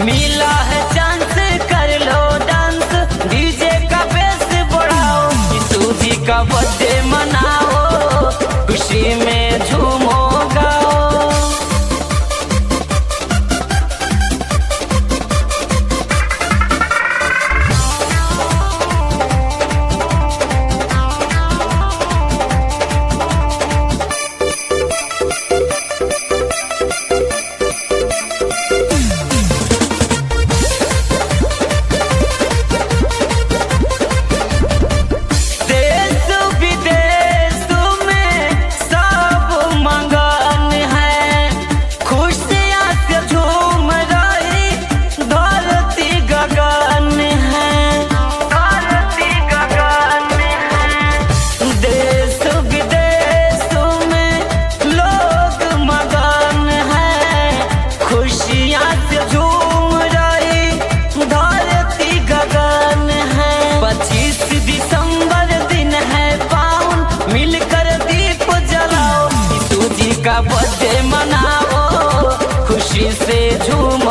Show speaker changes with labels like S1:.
S1: मिला है चांस कर लो डांस, डीजे का बेस बढ़ाओ, यीशु जी का बर्थडे मनाओ, खुशी में झूमो गाओ। का बर्थडे मनाओ, खुशी से झूम